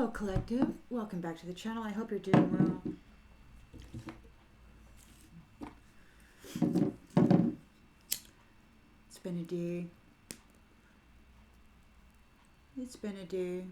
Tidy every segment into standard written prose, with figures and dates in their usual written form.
Hello collective, welcome back to the channel. I hope you're doing well. It's been a day. It's been a day.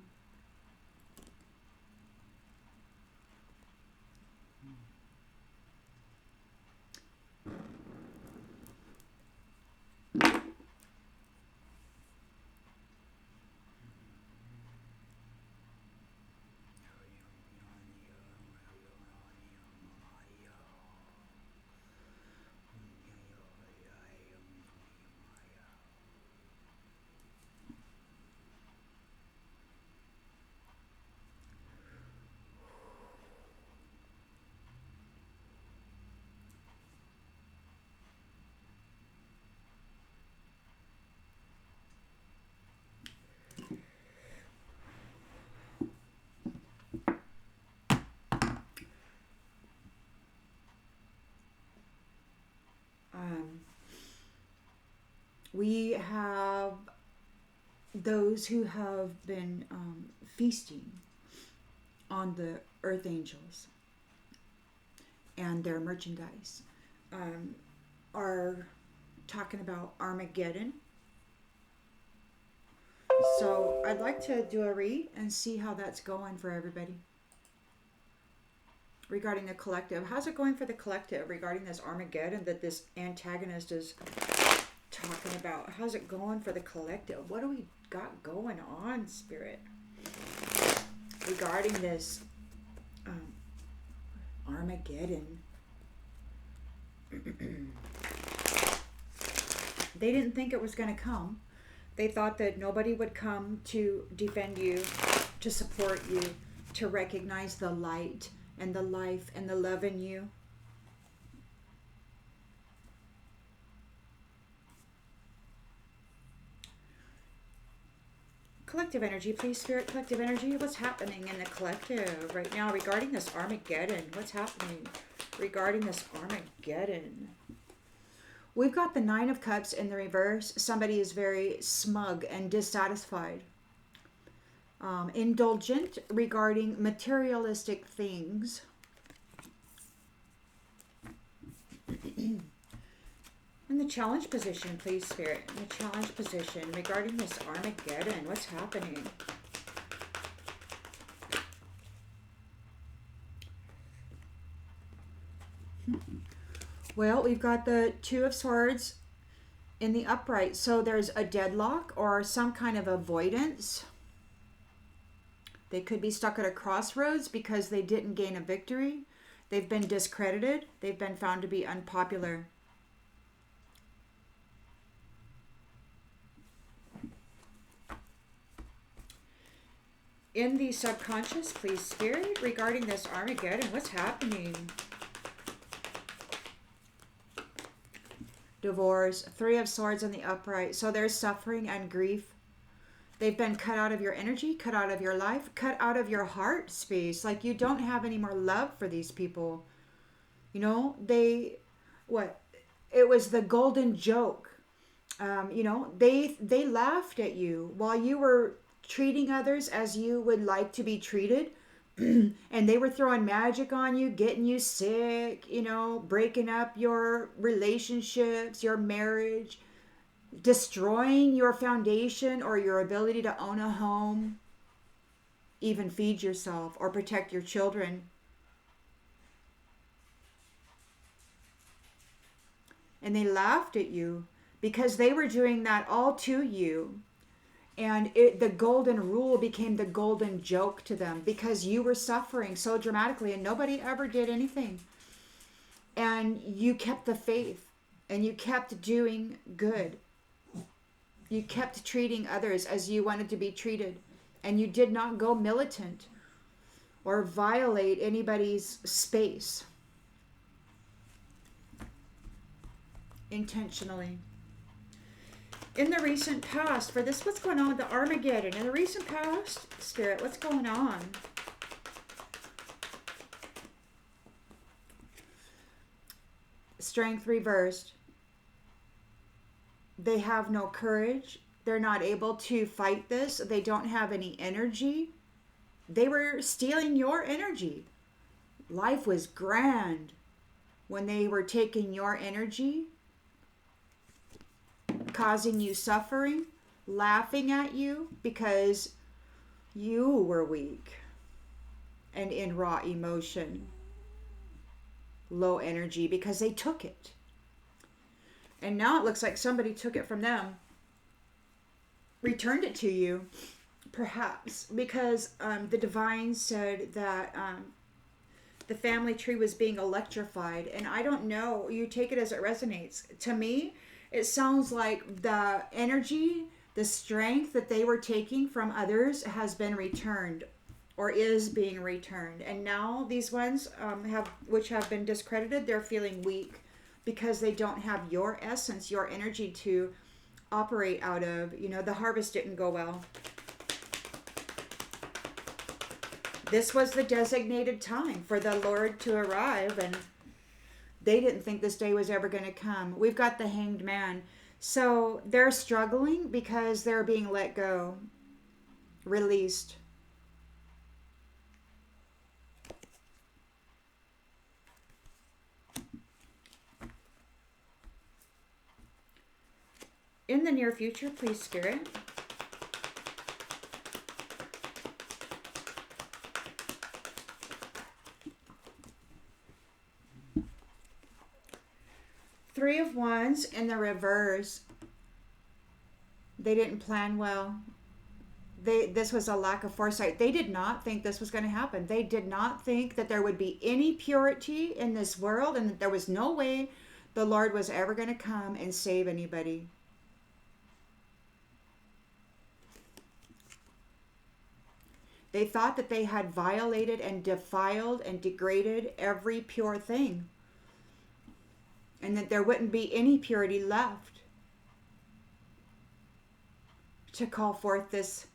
We have those who have been feasting on the earth angels and their merchandise are talking about Armageddon. So I'd like to do a read and see how that's going for everybody regarding the collective. How's it going for the collective regarding this Armageddon that this antagonist is talking about? How's it going for the collective? What do we got going on, Spirit, regarding this Armageddon? They didn't think it was going to come. They thought that nobody would come to defend you, to support you, to recognize the light and the life and the love in you. Collective energy, please, Spirit. Collective energy. What's happening in the collective right now regarding this Armageddon? What's happening regarding this Armageddon? We've got the Nine of Cups in the reverse. Somebody is very smug and dissatisfied. Indulgent regarding materialistic things. In the challenge position, please, Spirit. In the challenge position regarding this Armageddon. What's happening? Well, we've got the Two of Swords in the upright. So there's a deadlock or some kind of avoidance. They could be stuck at a crossroads because they didn't gain a victory. They've been discredited. They've been found to be unpopular. In the subconscious, please, Spirit, regarding this Armageddon, what's happening? Divorce, Three of Swords in the upright. So there's suffering and grief. They've been cut out of your energy, cut out of your life, cut out of your heart space. Like you don't have any more love for these people. You know, it was the golden joke. They laughed at you while you were treating others as you would like to be treated. And they were throwing magic on you, getting you sick, breaking up your relationships, your marriage, destroying your foundation or your ability to own a home, even feed yourself or protect your children. And they laughed at you because they were doing that all to you. And the golden rule became the golden joke to them because you were suffering so dramatically and nobody ever did anything. And you kept the faith and you kept doing good. You kept treating others as you wanted to be treated. And you did not go militant or violate anybody's space intentionally. In the recent past, for this, what's going on with the Armageddon? In the recent past, Spirit, what's going on? Strength reversed. They have no courage. They're not able to fight this. They don't have any energy. they were stealing your energy. Life was grand when they were taking your energy, causing you suffering, laughing at you because you were weak and in raw emotion, low energy, because they took it. And now it looks like somebody took it from them, returned it to you, perhaps, because the divine said that the family tree was being electrified. And I don't know, you take it as it resonates. To me, it sounds like the energy, the strength that they were taking from others has been returned or is being returned. And now these ones which have been discredited, they're feeling weak because they don't have your essence, your energy to operate out of. You know, the harvest didn't go well. This was the designated time for the Lord to arrive, and they didn't think this day was ever going to come. We've got the Hanged Man. So they're struggling because they're being let go, released. In the near future, please, Spirit. Three of Wands in the reverse. They didn't plan well. This was a lack of foresight. They did not think this was going to happen. They did not think that there would be any purity in this world and that there was no way the Lord was ever going to come and save anybody. They thought that they had violated and defiled and degraded every pure thing, and that there wouldn't be any purity left to call forth this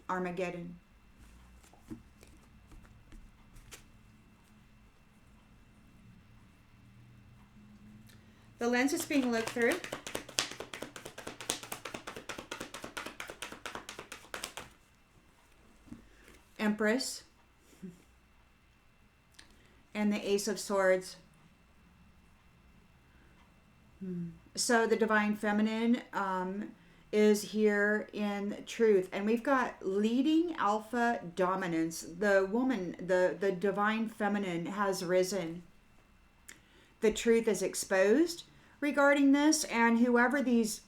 Armageddon. The lens is being looked through. Empress. And the Ace of Swords. So the Divine Feminine is here in truth. And we've got leading alpha dominance. The woman, the Divine Feminine has risen. The truth is exposed regarding this. And whoever these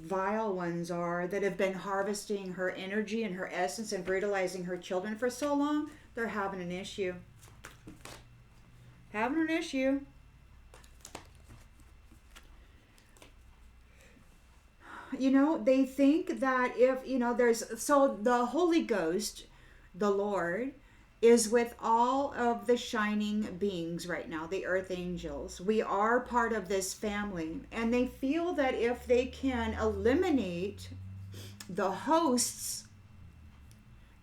vile ones are that have been harvesting her energy and her essence and brutalizing her children for so long, they're having an issue. Having an issue. You know, they think that if, you know, so the Holy Ghost, the Lord, is with all of the shining beings right now, the earth angels. We are part of this family. And they feel that if they can eliminate the hosts,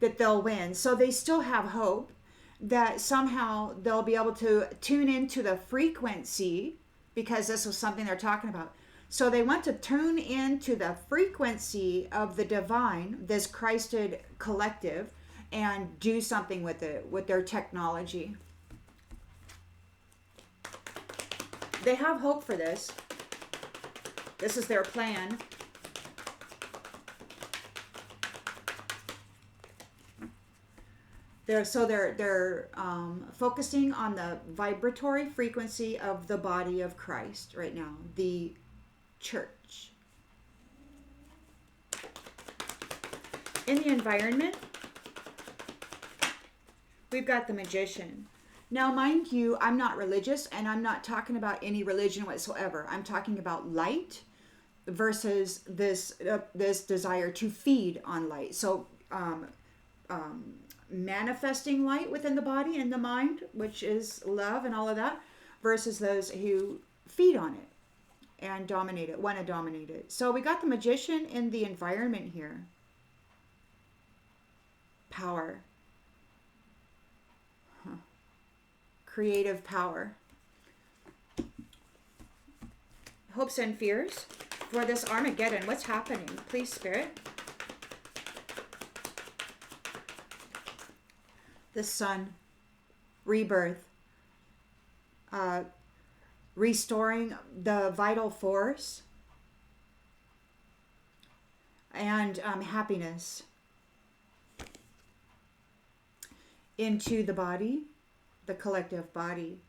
that they'll win. So they still have hope that somehow they'll be able to tune into the frequency, because this was something they're talking about. So they want to tune into the frequency of the divine, this Christed collective, and do something with it, with their technology. They have hope for this. This is their plan. They're focusing on the vibratory frequency of the body of Christ right now, the church. In the environment, we've got the Magician. Now, mind you, I'm not religious, and I'm not talking about any religion whatsoever. I'm talking about light versus this desire to feed on light. So, manifesting light within the body and the mind, which is love and all of that, versus those who feed on it and dominate it, want to dominate it. So we got the Magician in the environment here. Power. Creative power. Hopes and fears. for this Armageddon. What's happening? Please, Spirit. The sun, rebirth, restoring the vital force, and happiness into the body, the collective body.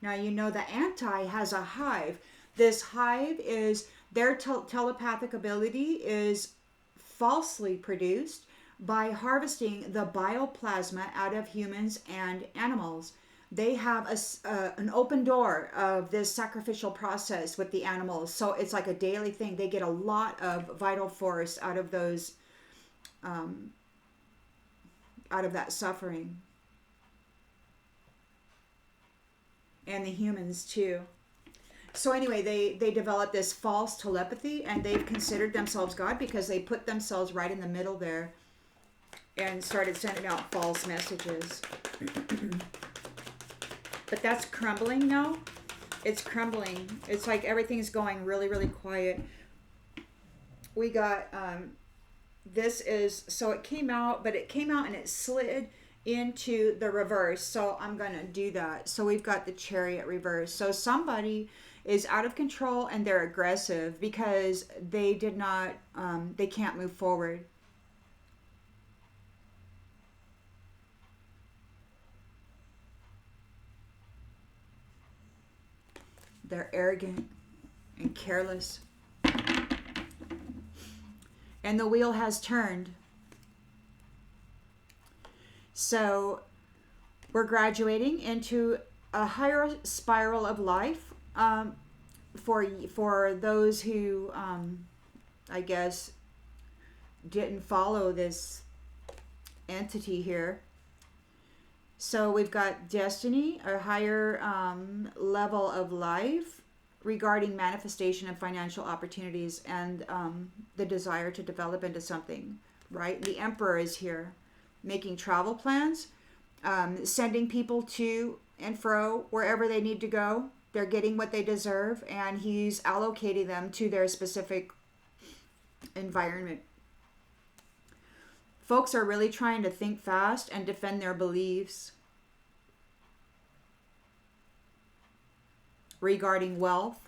Now, you know, the anti has a hive. This hive is, their telepathic ability is falsely produced by harvesting the bioplasma out of humans and animals. They have an open door of this sacrificial process with the animals. So it's like a daily thing. They get a lot of vital force out of those, out of that suffering. And the humans too. So anyway, they developed this false telepathy, and they've considered themselves God because they put themselves right in the middle there and started sending out false messages. But that's crumbling now. It's crumbling. It's like everything's going really, really quiet. We got, this is, so it came out, but it came out and it slid into the reverse. So I'm going to do that. So we've got the Chariot reverse. So somebody is out of control and they're aggressive because they did not, they can't move forward. They're arrogant and careless. And the wheel has turned. So we're graduating into a higher spiral of life for those who, I guess, didn't follow this entity here. So we've got destiny, a higher level of life regarding manifestation of financial opportunities and the desire to develop into something, right? The Emperor is here, making travel plans, sending people to and fro wherever they need to go. They're getting what they deserve, and he's allocating them to their specific environment. Folks are really trying to think fast and defend their beliefs regarding wealth.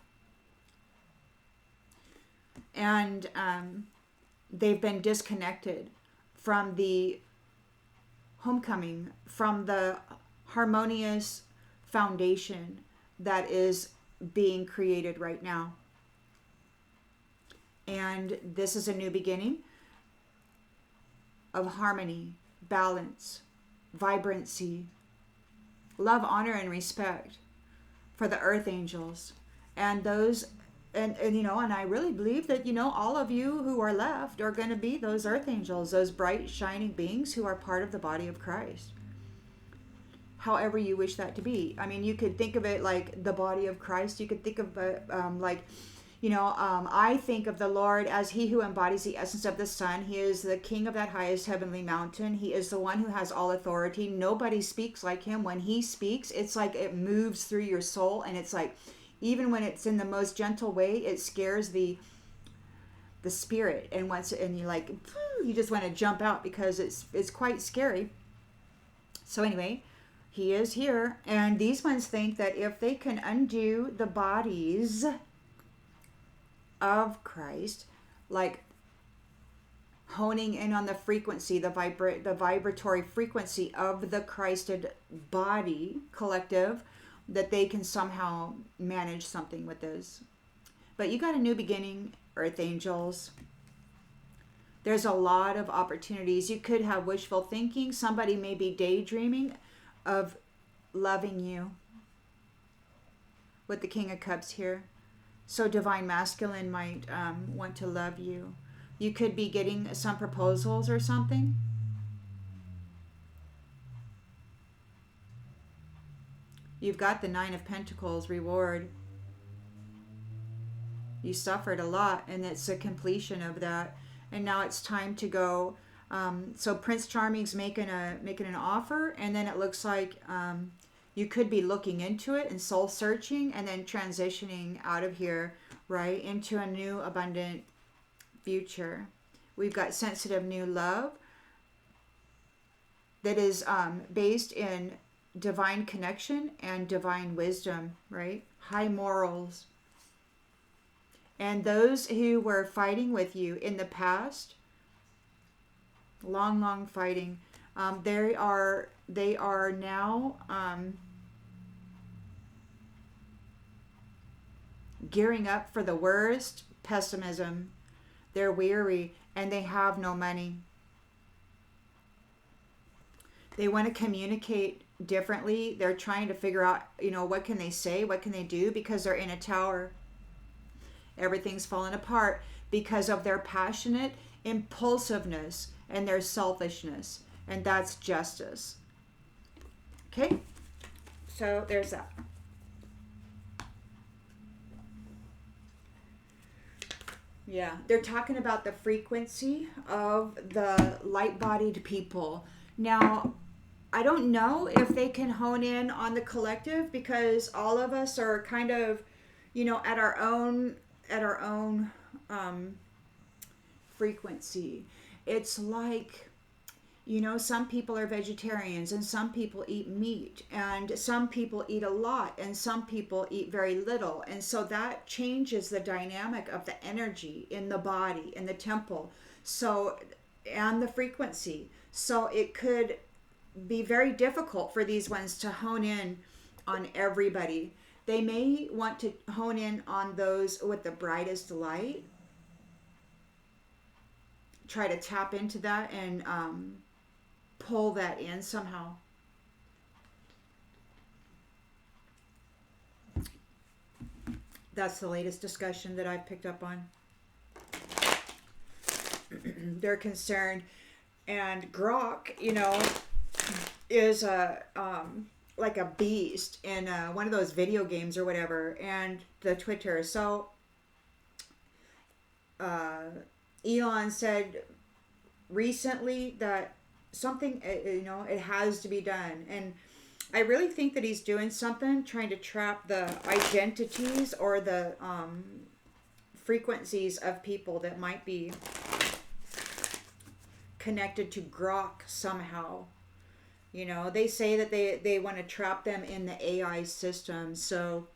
And they've been disconnected from the homecoming, from the harmonious foundation that is being created right now. And this is a new beginning of harmony, balance, vibrancy, love, honor, and respect for the earth angels and those, and you know, and I really believe that, you know, all of you who are left are going to be those earth angels, those bright shining beings who are part of the body of Christ. However you wish that to be. I mean, you could think of it like the body of Christ. You could think of it like, you know, I think of the Lord as he who embodies the essence of the Son. He is the king of that highest heavenly mountain. He is the one who has all authority. Nobody speaks like him. When he speaks, it's like it moves through your soul. And it's like, even when it's in the most gentle way, it scares the spirit. And you're like, you just want to jump out because it's quite scary. So anyway, he is here. And these ones think that if they can undo the bodies of Christ, like honing in on the frequency, the vibratory frequency of the Christed body collective, that they can somehow manage something with this. But you got a new beginning, earth angels. There's a lot of opportunities. You could have wishful thinking. Somebody may be daydreaming of loving you with the King of Cups here. So divine masculine might want to love you. You could be getting some proposals or something. You've got the Nine of Pentacles reward. You suffered a lot, and it's a completion of that. And now it's time to go. So Prince Charming's making an offer, and then it looks like you could be looking into it and soul searching and then transitioning out of here right? Into a new abundant future. We've got sensitive new love that is based in divine connection and divine wisdom, right? High morals. And those who were fighting with you in the past, long fighting, they are now gearing up for the worst, pessimism. They're weary and they have no money. They want to communicate differently. They're trying to figure out, what can they say? What can they do? Because they're in a tower. Everything's fallen apart because of their passionate impulsiveness and their selfishness. And that's justice. Okay? So there's that. Yeah, they're talking about the frequency of the light-bodied people. Now, I don't know if they can hone in on the collective because all of us are kind of, at our own frequency. It's like, some people are vegetarians and some people eat meat and some people eat a lot and some people eat very little. And so that changes the dynamic of the energy in the body, in the temple. So, and the frequency. So it could be very difficult for these ones to hone in on everybody. They may want to hone in on those with the brightest light. Try to tap into that and pull that in somehow. That's the latest discussion that I've picked up on. They're concerned. And Grok, is a like a beast in one of those video games or whatever, and the Twitter. So Elon said recently that something, it has to be done. And I really think that he's doing something, trying to trap the identities or the frequencies of people that might be connected to Grok somehow. They say that they want to trap them in the AI system. So,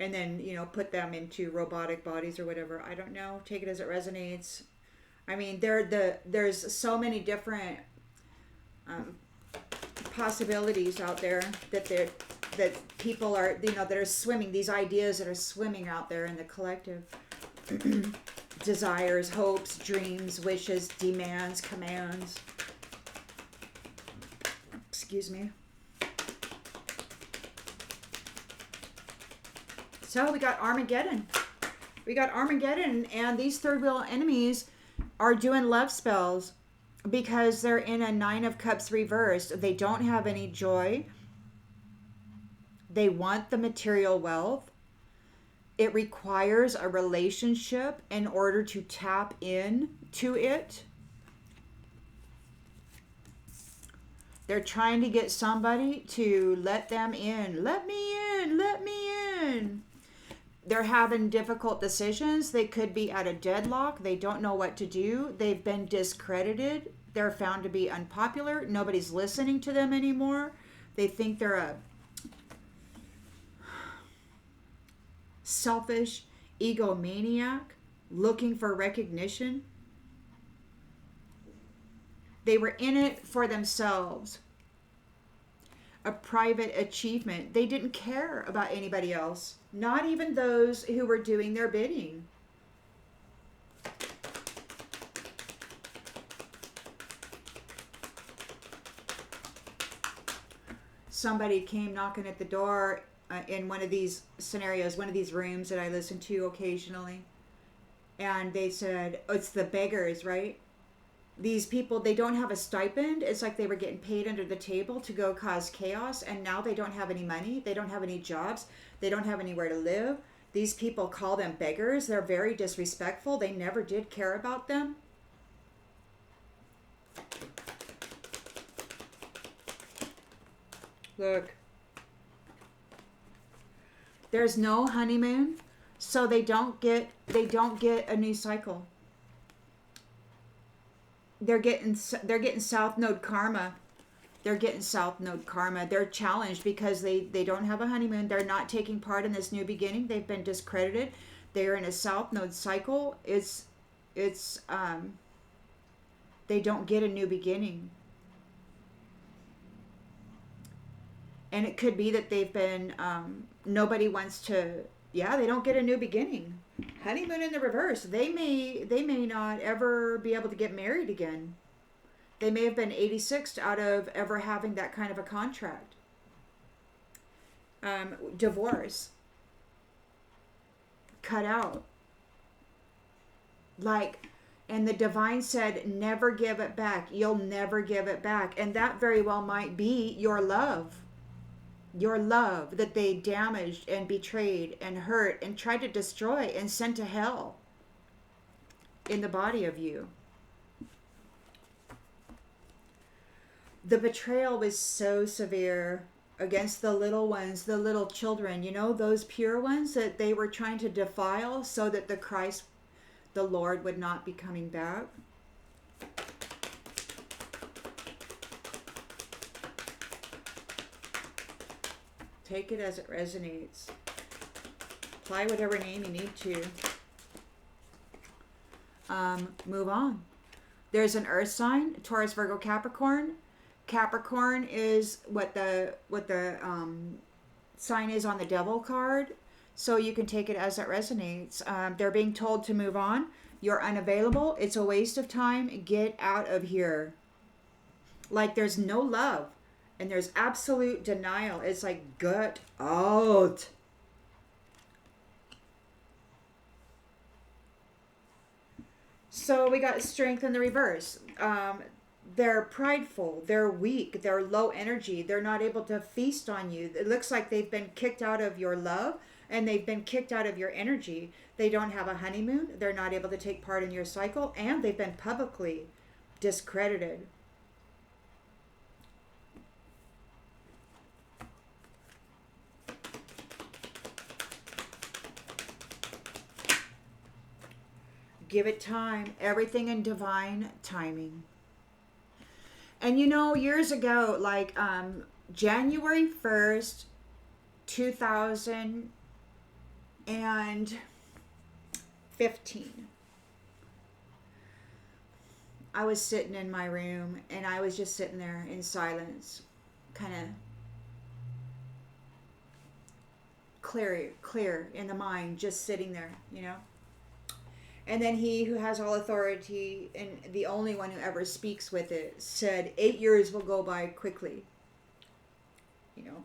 and then, put them into robotic bodies or whatever. I don't know. Take it as it resonates. I mean, there's so many different possibilities out there that people are, that are swimming, these ideas that are swimming out there in the collective. Desires, hopes, dreams, wishes, demands, commands. Excuse me. So we got Armageddon. And these third wheel enemies are doing love spells because they're in a 9 of Cups reversed. They don't have any joy. They want the material wealth. It requires a relationship in order to tap in to it. They're trying to get somebody to let them in. Let me in. Let me in. They're having difficult decisions. They could be at a deadlock. They don't know what to do. They've been discredited. They're found to be unpopular. Nobody's listening to them anymore. They think they're a selfish egomaniac looking for recognition. They were in it for themselves. A private achievement. They didn't care about anybody else, not even those who were doing their bidding. Somebody came knocking at the door in one of these scenarios, one of these rooms that I listen to occasionally. And they said, oh, it's the beggars, right? These people, they don't have a stipend. It's like they were getting paid under the table to go cause chaos. And now they don't have any money. They don't have any jobs. They don't have anywhere to live. These people call them beggars. They're very disrespectful. They never did care about them. Look. There's no honeymoon. So they don't get a new cycle. They're getting south node karma. They're getting south node karma. They're challenged because they don't have a honeymoon. They're not taking part in this new beginning. They've been discredited. They're in a south node cycle. It's they don't get a new beginning. And it could be that they've been nobody wants to, yeah, they don't get a new beginning. Honeymoon in the reverse. They may not ever be able to get married again. They may have been 86 out of ever having that kind of a contract. Divorce. Cut out. Like, and the divine said, never give it back. You'll never give it back. And that very well might be your love. Your love that they damaged and betrayed and hurt and tried to destroy and sent to hell in the body of you. The betrayal was so severe against the little ones, the little children, you know, those pure ones that they were trying to defile so that the Lord would not be coming back. Take it as it resonates. Apply whatever name you need to. Move on. There's an earth sign, Taurus, Virgo, Capricorn. Capricorn is what the sign is on the devil card. So you can take it as it resonates. They're being told to move on. You're unavailable. It's a waste of time. Get out of here. Like there's no love. And there's absolute denial. It's like, get out. So we got strength in the reverse. They're prideful. They're weak. They're low energy. They're not able to feast on you. It looks like they've been kicked out of your love and they've been kicked out of your energy. They don't have a honeymoon. They're not able to take part in your cycle. And they've been publicly discredited. Give it time. Everything in divine timing. And you know, years ago, like January 1st, 2015, I was sitting in my room and I was just sitting there in silence, kind of clear in the mind, just sitting there, you know. And then he who has all authority and the only one who ever speaks with it said, 8 years will go by quickly. You know,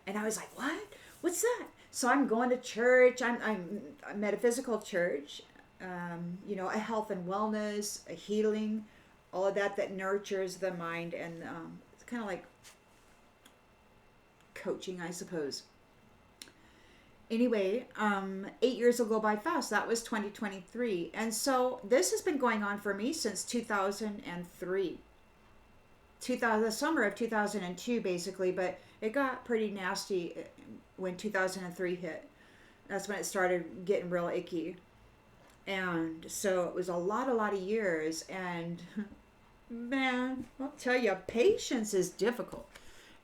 and I was like, what? What's that? So I'm going to church. I'm a metaphysical church, you know, a health and wellness, a healing, all of that nurtures the mind. And it's kind of like coaching, I suppose. Anyway, 8 years will go by fast. That was 2023. And so this has been going on for me since 2003. The summer of 2002, basically. But it got pretty nasty when 2003 hit. That's when it started getting real icky. And so it was a lot of years. And man, I'll tell you, patience is difficult.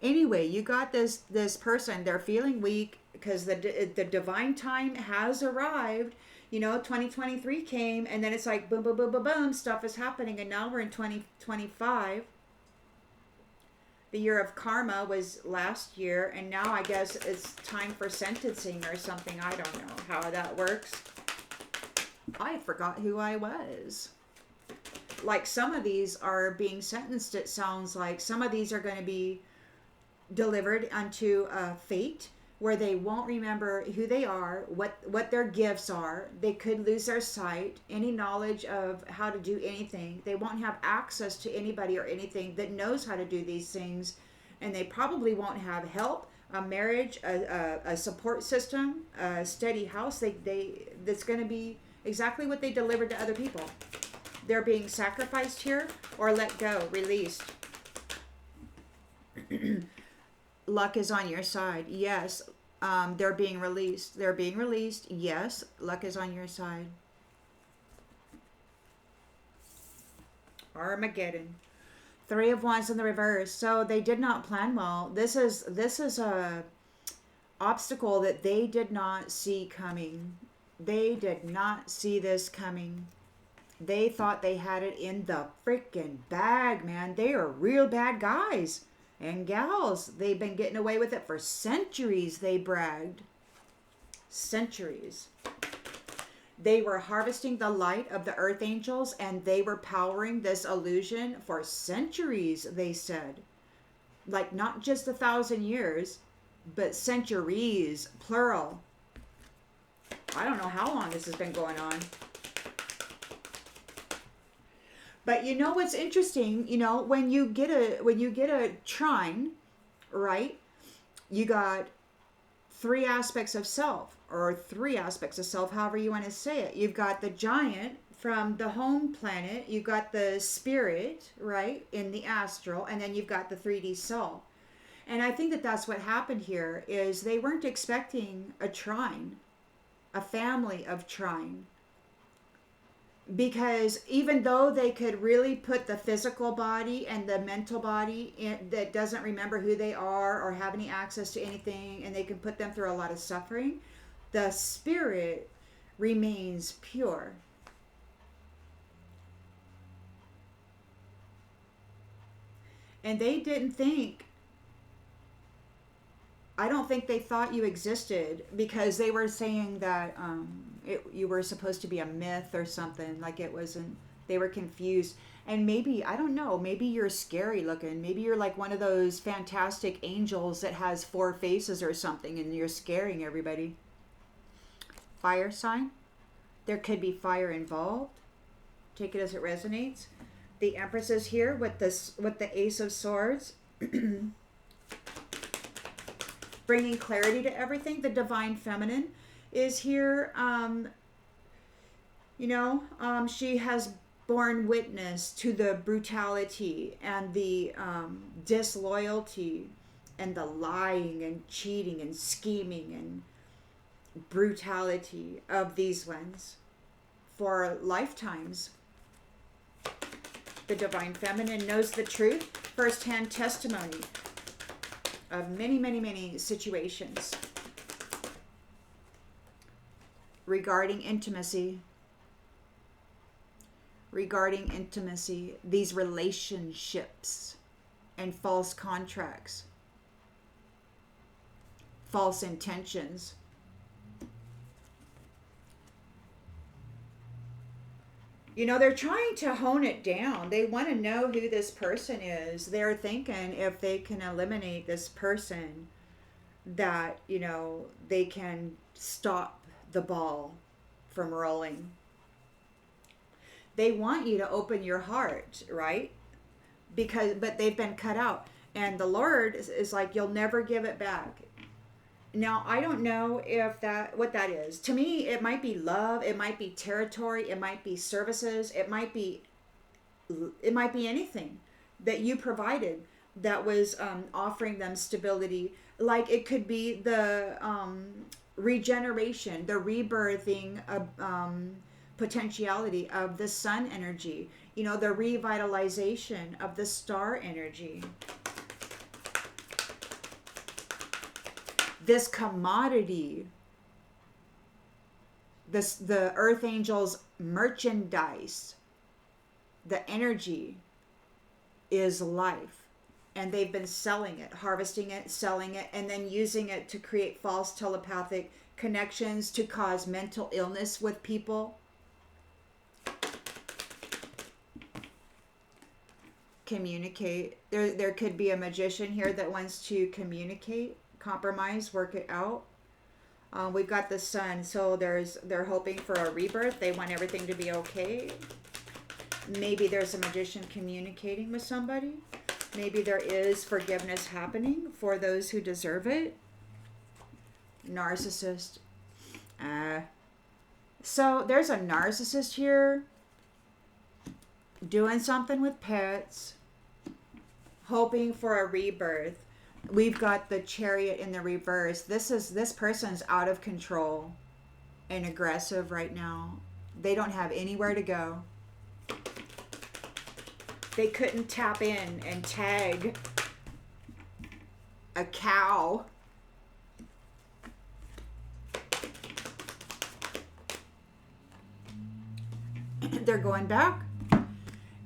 Anyway, you got this person, they're feeling weak because the divine time has arrived. You know, 2023 came and then it's like boom, boom, boom, boom, boom, stuff is happening. And now we're in 2025. The year of karma was last year. And now I guess it's time for sentencing or something. I don't know how that works. I forgot who I was. Like some of these are being sentenced, it sounds like. Some of these are going to be delivered unto a fate where they won't remember who they are, what their gifts are. They could lose their sight, any knowledge of how to do anything. They won't have access to anybody or anything that knows how to do these things, and they probably won't have help, a marriage, a support system, a steady house. That's going to be exactly what they delivered to other people. They're being sacrificed here or let go, released. Luck is on your side. Yes, They're being released. They're being released. Yes, luck is on your side. Armageddon. Three of Wands in the reverse. So they did not plan well. This is a obstacle that they did not see coming. They did not see this coming. They thought they had it in the freaking bag, man. They are real bad guys and gals. They've been getting away with it for centuries, they bragged. Centuries. They were harvesting the light of the earth angels, and they were powering this illusion for centuries, they said. Like, not just 1,000 years, but centuries, plural. I don't know how long this has been going on. But you know what's interesting? You know, when you get a trine, right? You got three aspects of self, or three aspects of self, however you want to say it. You've got the giant from the home planet, you've got the spirit, right, in the astral, and then you've got the 3D self. And I think that that's what happened here, is they weren't expecting a trine, a family of trine. Because even though they could really put the physical body and the mental body that doesn't remember who they are or have any access to anything, and they can put them through a lot of suffering, the spirit remains pure. And they didn't think, I don't think they thought you existed, because they were saying that you were supposed to be a myth or something, like it wasn't, they were confused. And maybe, I don't know, maybe you're scary looking. Maybe you're like one of those fantastic angels that has 4 faces or something, and you're scaring everybody. Fire sign. There could be fire involved. Take it as it resonates. The Empress is here with the Ace of Swords. Bringing clarity to everything. The Divine Feminine is here. She has borne witness to the brutality and the disloyalty and the lying and cheating and scheming and brutality of these ones for lifetimes. The Divine Feminine knows the truth, first-hand testimony of many, many, many situations regarding intimacy, these relationships and false contracts, false intentions. You know, they're trying to hone it down. They want to know who this person is. They're thinking if they can eliminate this person, that, you know, they can stop the ball from rolling. They want you to open your heart, right? But they've been cut out. And the Lord is like, you'll never give it back. Now, I don't know what that is. To me, it might be love, it might be territory, it might be services, it might be anything that you provided that was offering them stability. Like, it could be the regeneration, the rebirthing of potentiality of the sun energy, you know, the revitalization of the star energy. This commodity, the earth angels' merchandise, the energy is life. And they've been selling it, harvesting it, selling it, and then using it to create false telepathic connections to cause mental illness with people. Communicate. There could be a magician here that wants to communicate, compromise, work it out. We've got the sun, so they're hoping for a rebirth. They want everything to be okay. Maybe there's a magician communicating with somebody. Maybe there is forgiveness happening for those who deserve it. Narcissist. So there's a narcissist here doing something with pets, hoping for a rebirth. We've got the Chariot in the reverse. This person's out of control and aggressive right now. They don't have anywhere to go. They couldn't tap in and tag a cow. They're going back.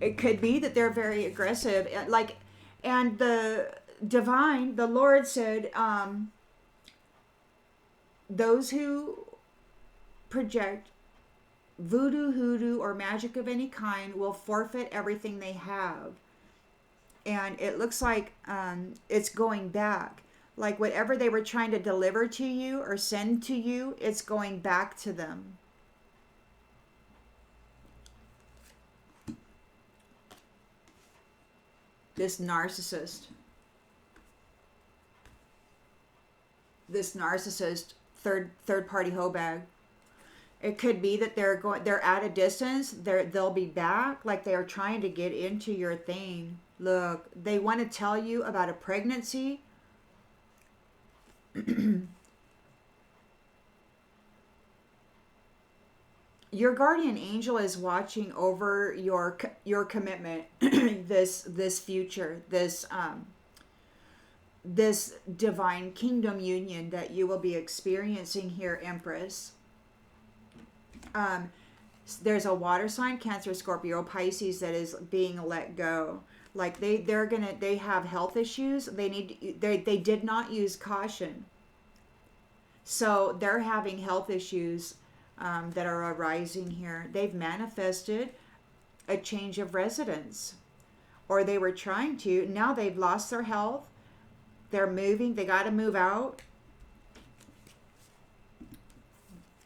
It could be that they're very aggressive. Like, and the divine, the Lord said, those who project voodoo, hoodoo, or magic of any kind will forfeit everything they have. And it looks like it's going back. Like whatever they were trying to deliver to you or send to you, it's going back to them. This narcissist, third party hoe bag. It could be that they're at a distance. They'll be back, like they are trying to get into your thing. Look, they want to tell you about a pregnancy. Your guardian angel is watching over your commitment, this future, this divine kingdom union that you will be experiencing here, Empress. There's a water sign, Cancer, Scorpio, Pisces, that is being let go. Like they have health issues. They did not use caution, so they're having health issues that are arising here. They've manifested a change of residence, or they were trying to. Now they've lost their health. They're moving. They got to move out.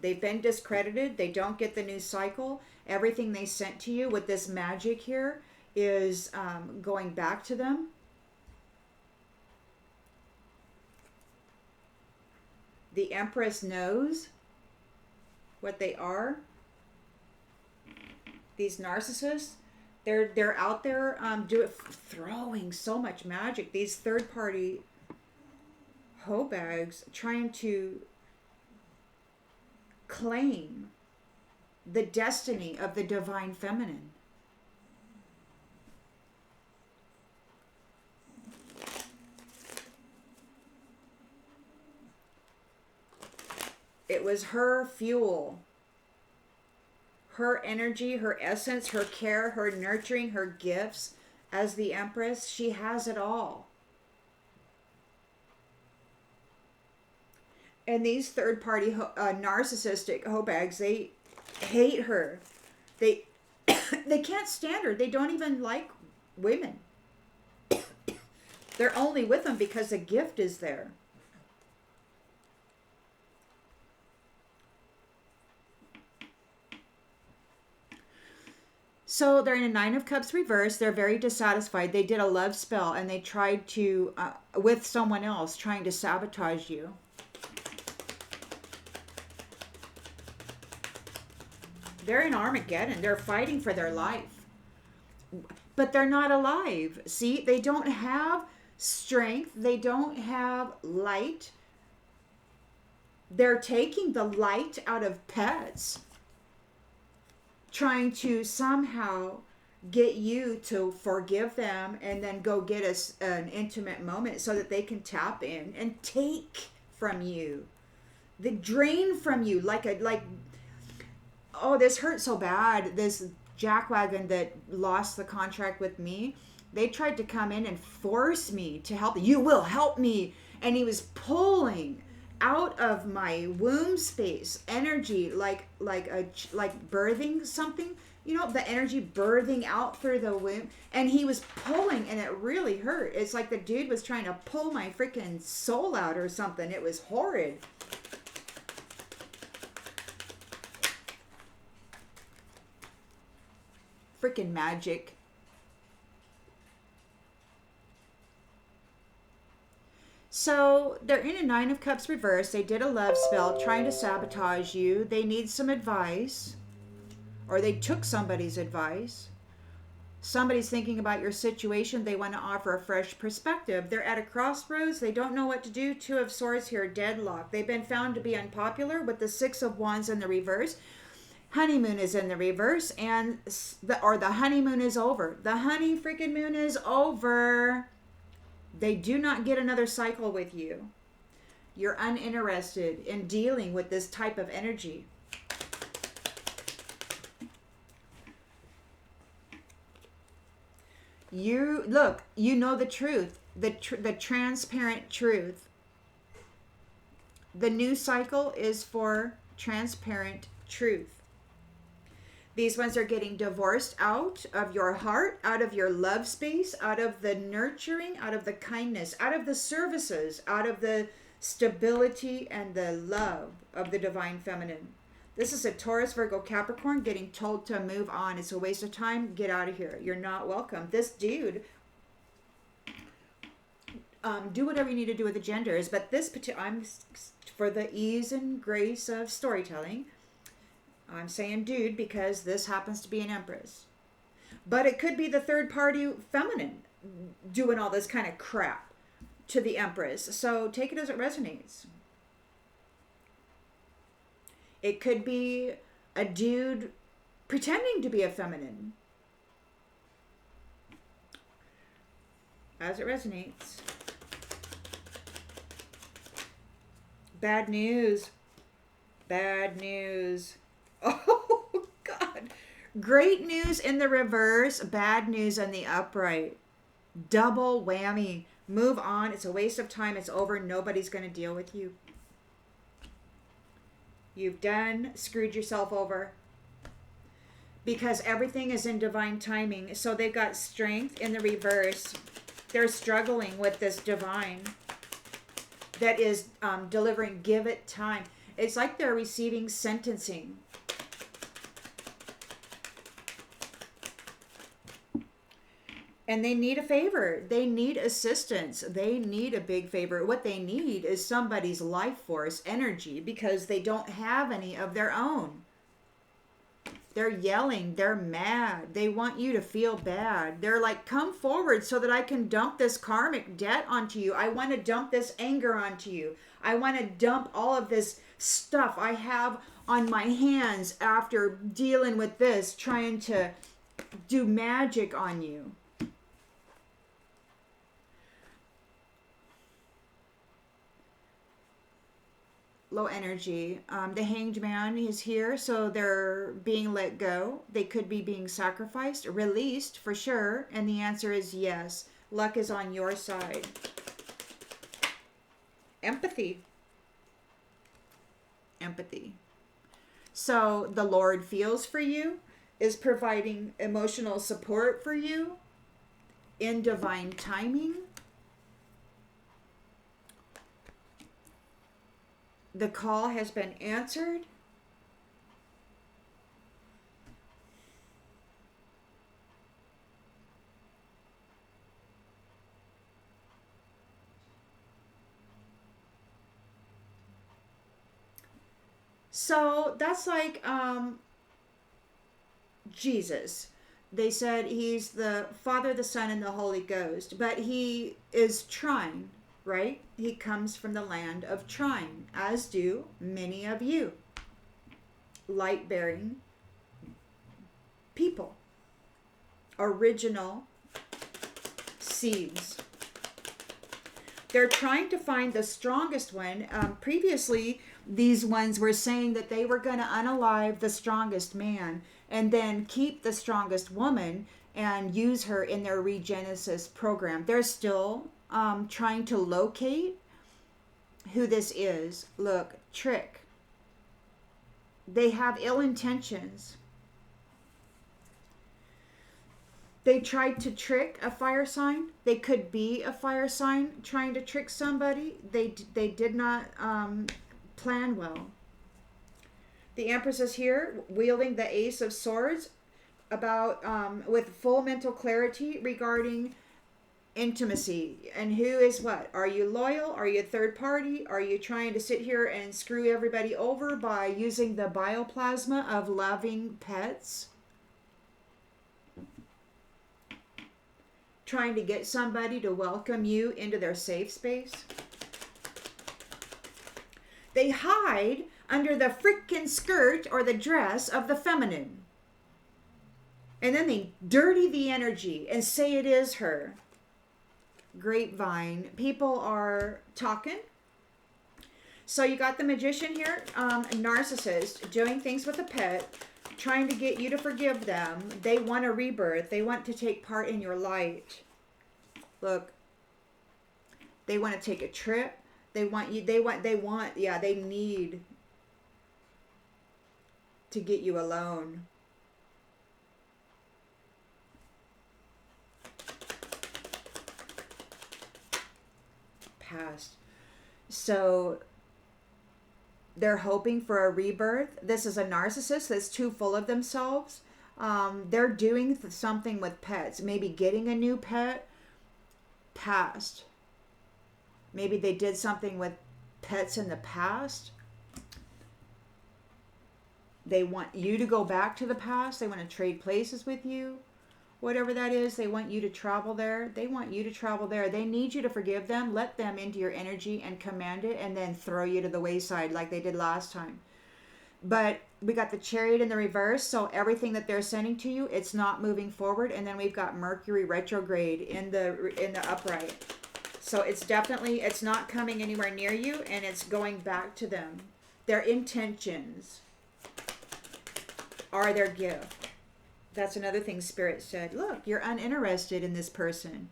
They've been discredited. They don't get the new cycle. Everything they sent to you with this magic here is going back to them. The Empress knows what they are. These narcissists, they're out there throwing so much magic. These third party hoe bags trying to claim the destiny of the divine feminine. It was her fuel, her energy, her essence, her care, her nurturing, her gifts. As the Empress, she has it all. And these third-party narcissistic hoe bags, they hate her. They can't stand her. They don't even like women. They're only with them because the gift is there. So they're in a Nine of Cups reverse. They're very dissatisfied. They did a love spell and they tried to, with someone else, trying to sabotage you. They're in Armageddon. They're fighting for their life. But they're not alive. See, they don't have strength. They don't have light. They're taking the light out of pets, trying to somehow get you to forgive them and then go get an intimate moment so that they can tap in and take from you. They drain from you like oh, this hurt so bad. This jackwagon that lost the contract with me, they tried to come in and force me to help. You will help me. And he was pulling out of my womb space energy like birthing something, you know, the energy birthing out through the womb, and he was pulling and it really hurt. It's like the dude was trying to pull my freaking soul out or something. It was horrid. Freaking magic. So they're in a Nine of Cups reverse. They did a love spell trying to sabotage you. They need some advice, or they took somebody's advice. Somebody's thinking about your situation. They want to offer a fresh perspective. They're at a crossroads. They don't know what to do. Two of Swords here, deadlock. They've been found to be unpopular with the Six of Wands in the reverse. Honeymoon is in the reverse, and the honeymoon is over. The honey freaking moon is over. They do not get another cycle with you. You're uninterested in dealing with this type of energy. You look, you know the truth, the transparent truth. The new cycle is for transparent truth. These ones are getting divorced out of your heart, out of your love space, out of the nurturing, out of the kindness, out of the services, out of the stability and the love of the divine feminine. This is a Taurus, Virgo, Capricorn getting told to move on. It's a waste of time. Get out of here. You're not welcome. This dude, do whatever you need to do with the genders, but this particular, for the ease and grace of storytelling, I'm saying dude because this happens to be an empress. But it could be the third party feminine doing all this kind of crap to the empress. So take it as it resonates. It could be a dude pretending to be a feminine. As it resonates. Bad news. Bad news. Oh, God. Great news in the reverse. Bad news in the upright. Double whammy. Move on. It's a waste of time. It's over. Nobody's going to deal with you. You've screwed yourself over. Because everything is in divine timing. So they've got strength in the reverse. They're struggling with this divine that is delivering. Give it time. It's like they're receiving sentencing. And they need a favor. They need assistance. They need a big favor. What they need is somebody's life force, energy, because they don't have any of their own. They're yelling. They're mad. They want you to feel bad. They're like, come forward so that I can dump this karmic debt onto you. I want to dump this anger onto you. I want to dump all of this stuff I have on my hands after dealing with this, trying to do magic on you. Low energy. The Hanged Man is here, so they're being let go. They could be being sacrificed, released for sure, and the answer is yes. Luck is on your side. Empathy. Empathy. So the Lord feels for you, is providing emotional support for you in divine timing. The call has been answered. So that's like Jesus. They said he's the Father, the Son, and the Holy Ghost, but he is trying. Right? He comes from the land of trying, as do many of you. Light-bearing people. Original seeds. They're trying to find the strongest one. Previously, these ones were saying that they were going to unalive the strongest man and then keep the strongest woman and use her in their Regenesis program. They're still trying to locate who this is. Look, trick. They have ill intentions. They tried to trick a fire sign. They could be a fire sign trying to trick somebody. They did not plan well. The Empress is here wielding the Ace of Swords about with full mental clarity regarding intimacy and who is what. Are you loyal? Are you a third party? Are you trying to sit here and screw everybody over by using the bioplasma of loving pets? trying to get somebody to welcome you into their safe space. They hide under the frickin' skirt or the dress of the feminine. And then they dirty the energy and say it is her. Grapevine. People are talking. So you got the magician here, narcissist, doing things with a pet, trying to get you to forgive them. They want a rebirth. They want to take part in your light. Look, they want to take a trip. They need to get you alone. Past. So they're hoping for a rebirth. This is a narcissist that's too full of themselves. They're doing something with pets. Maybe getting a new pet. Past. Maybe they did something with pets in the past. They want you to go back to the past. They want to trade places with you. Whatever that is, they want you to travel there. They want you to travel there. They need you to forgive them. Let them into your energy and command it, and then throw you to the wayside like they did last time. But we got the Chariot in the reverse, so everything that they're sending to you, it's not moving forward. And then we've got Mercury retrograde in the upright. So it's not coming anywhere near you, and it's going back to them. Their intentions are their gift. That's another thing Spirit said. Look, you're uninterested in this person.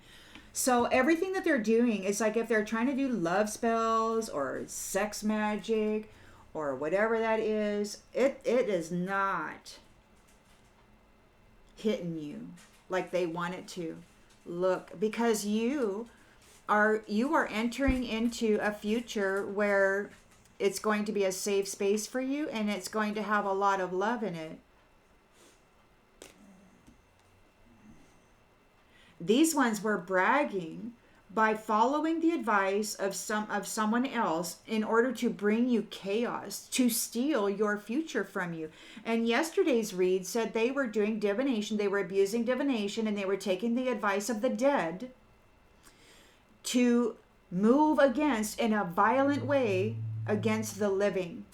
So everything that they're doing is like if they're trying to do love spells or sex magic or whatever that is, it is not hitting you like they want it to. Look, because you are entering into a future where it's going to be a safe space for you, and it's going to have a lot of love in it. These ones were bragging by following the advice of someone else in order to bring you chaos, to steal your future from you. And yesterday's read said they were doing divination, they were abusing divination, and they were taking the advice of the dead to move against, in a violent way, against the living.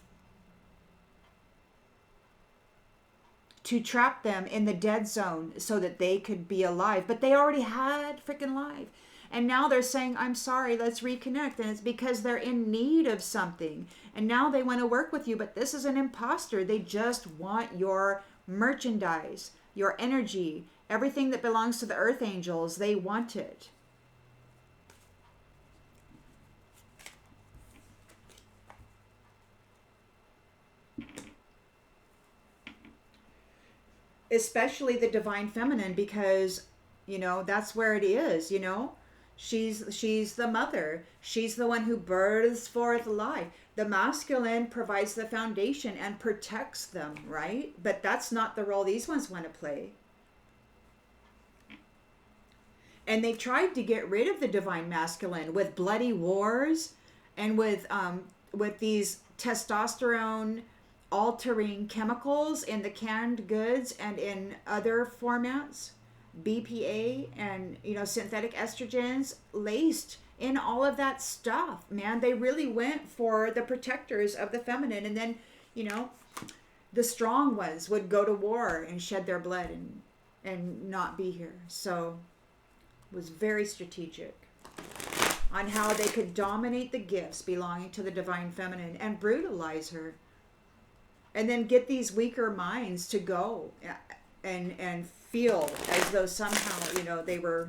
To trap them in the dead zone so that they could be alive. But they already had freaking life. And now they're saying, I'm sorry, let's reconnect. And it's because they're in need of something. And now they want to work with you. But this is an imposter. They just want your merchandise, your energy, everything that belongs to the earth angels. They want it. Especially the divine feminine, because that's where it is. She's the mother, she's the one who births forth life. The masculine provides the foundation and protects them, right? But that's not the role these ones want to play. And they tried to get rid of the divine masculine with bloody wars and with these testosterone altering chemicals in the canned goods and in other formats, BPA and synthetic estrogens laced in all of that stuff. Man, they really went for the protectors of the feminine. And then the strong ones would go to war and shed their blood and not be here. So it was very strategic on how they could dominate the gifts belonging to the divine feminine and brutalize her. And then get these weaker minds to go and feel as though somehow, they were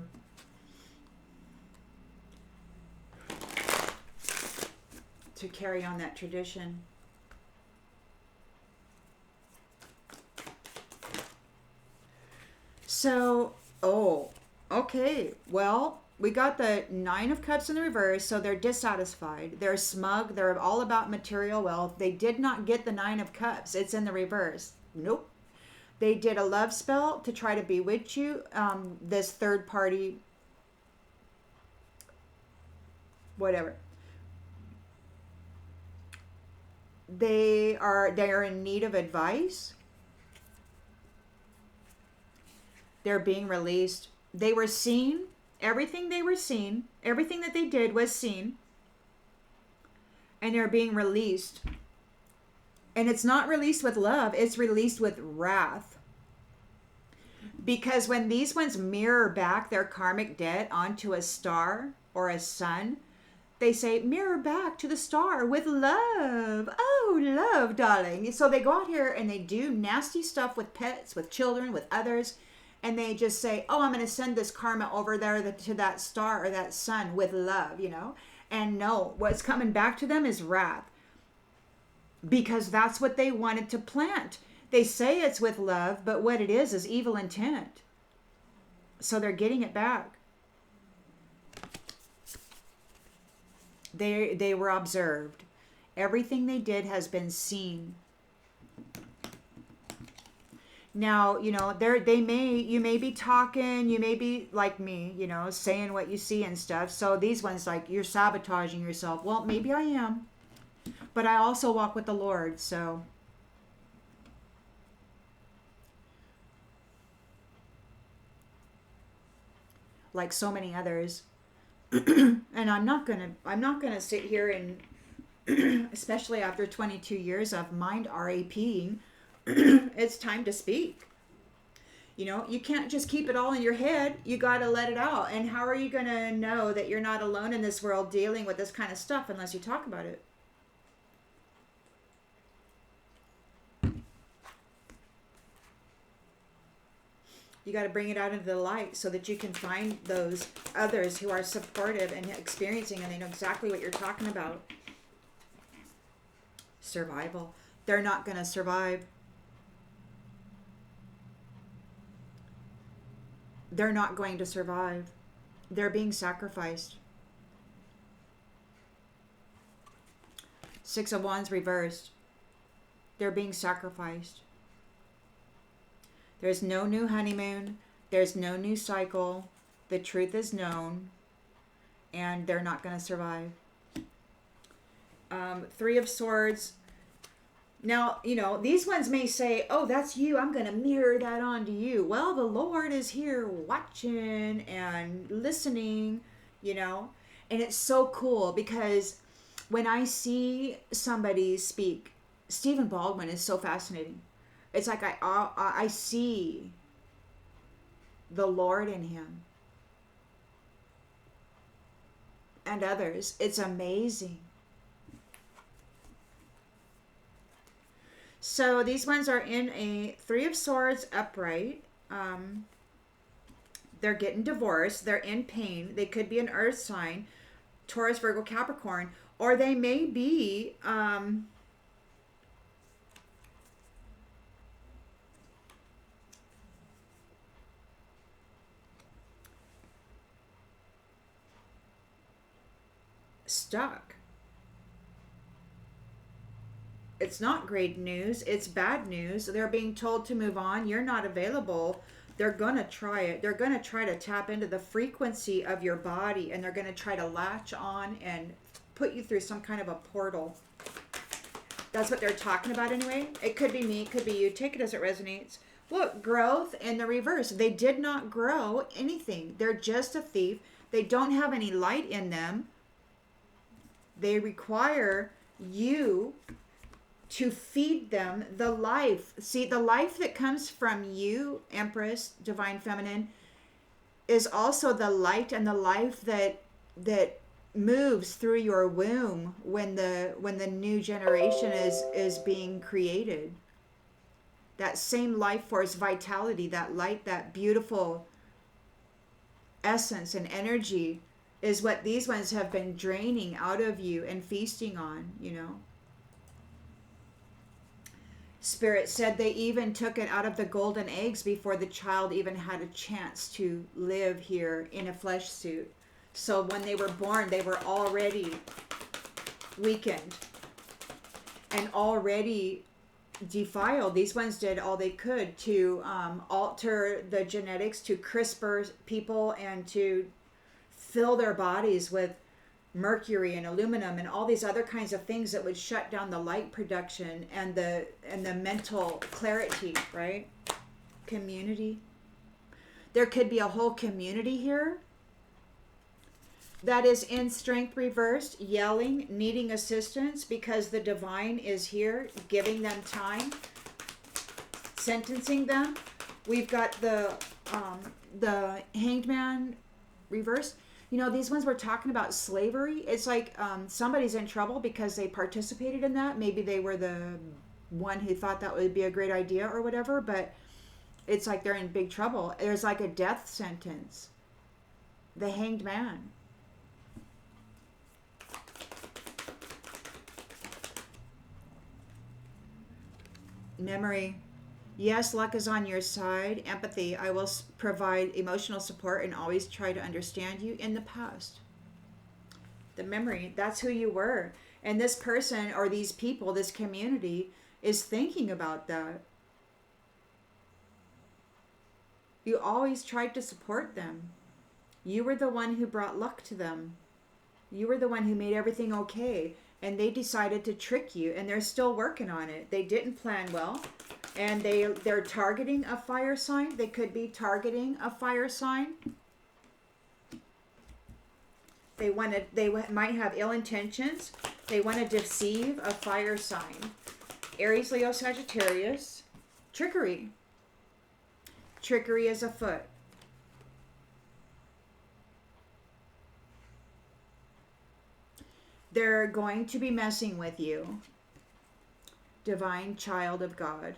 to carry on that tradition. So, okay. Well, we got the Nine of Cups in the reverse, so they're dissatisfied. They're smug. They're all about material wealth. They did not get the Nine of Cups. It's in the reverse. Nope. They did a love spell to try to bewitch you. This third party, whatever. They are in need of advice. They're being released. They were seen Everything they were seen, everything that they did was seen, and they're being released. And it's not released with love, it's released with wrath. Because when these ones mirror back their karmic debt onto a star or a sun, they say, mirror back to the star with love. Oh, love, darling. So they go out here and they do nasty stuff with pets, with children, with others. And they just say, oh, I'm going to send this karma over there to that star or that sun with love, you know. And no, what's coming back to them is wrath. Because that's what they wanted to plant. They say it's with love, but what it is evil intent. So they're getting it back. They were observed. Everything they did has been seen. Now, you know, you may be talking, you may be like me, you know, saying what you see and stuff. So these ones, like, you're sabotaging yourself. Well, maybe I am. But I also walk with the Lord, so. Like so many others. And I'm not gonna sit here and especially after 22 years of mind RAPing, it's time to speak. You know, you can't just keep it all in your head. You got to let it out. And how are you going to know that you're not alone in this world dealing with this kind of stuff unless you talk about it? You got to bring it out into the light so that you can find those others who are supportive and experiencing, and they know exactly what you're talking about. Survival. They're not going to survive. They're not going to survive. They're being sacrificed. Six of Wands reversed. They're being sacrificed. There's no new honeymoon. There's no new cycle. The truth is known. And they're not going to survive. Three of Swords. Now, you know, these ones may say, oh, that's you. I'm going to mirror that onto you. Well, the Lord is here watching and listening, you know. And it's so cool because when I see somebody speak, Stephen Baldwin is so fascinating. It's like I see the Lord in him and others. It's amazing. So these ones are in a Three of Swords upright. They're getting divorced. They're in pain. They could be an earth sign, Taurus, Virgo, Capricorn, or they may be stuck. It's not great news. It's bad news. They're being told to move on. You're not available. They're going to try it. They're going to try to tap into the frequency of your body, and they're going to try to latch on and put you through some kind of a portal. That's what they're talking about anyway. It could be me. It could be you. Take it as it resonates. Look, growth in the reverse. They did not grow anything. They're just a thief. They don't have any light in them. They require you to feed them the life. See, the life that comes from you, Empress, Divine Feminine, is also the light and the life that moves through your womb when the new generation is being created. That same life force, vitality, that light, that beautiful essence and energy is what these ones have been draining out of you and feasting on, you know. Spirit said they even took it out of the golden eggs before the child even had a chance to live here in a flesh suit. So when they were born, they were already weakened and already defiled. These ones did all they could to alter the genetics, to CRISPR people, and to fill their bodies with mercury and aluminum and all these other kinds of things that would shut down the light production and the mental clarity, right? Community. There could be a whole community here That is in strength reversed, yelling, needing assistance because the divine is here, giving them time, sentencing them. We've got the hanged man reversed. You know, these ones we're talking about slavery. It's like somebody's in trouble because they participated in that. Maybe they were the one who thought that would be a great idea or whatever, but it's like they're in big trouble. There's like a death sentence. The hanged man. Memory. Yes, luck is on your side. Empathy. I will provide emotional support and always try to understand you. In the past. The memory. That's who you were. And this person or these people, this community, is thinking about that. You always tried to support them. You were the one who brought luck to them. You were the one who made everything okay. And they decided to trick you, and they're still working on it. They didn't plan well, and they're targeting a fire sign. They could be targeting a fire sign. They might have ill intentions. They want to deceive a fire sign. Aries, Leo, Sagittarius. Trickery. Trickery is afoot. They're going to be messing with you. Divine child of God.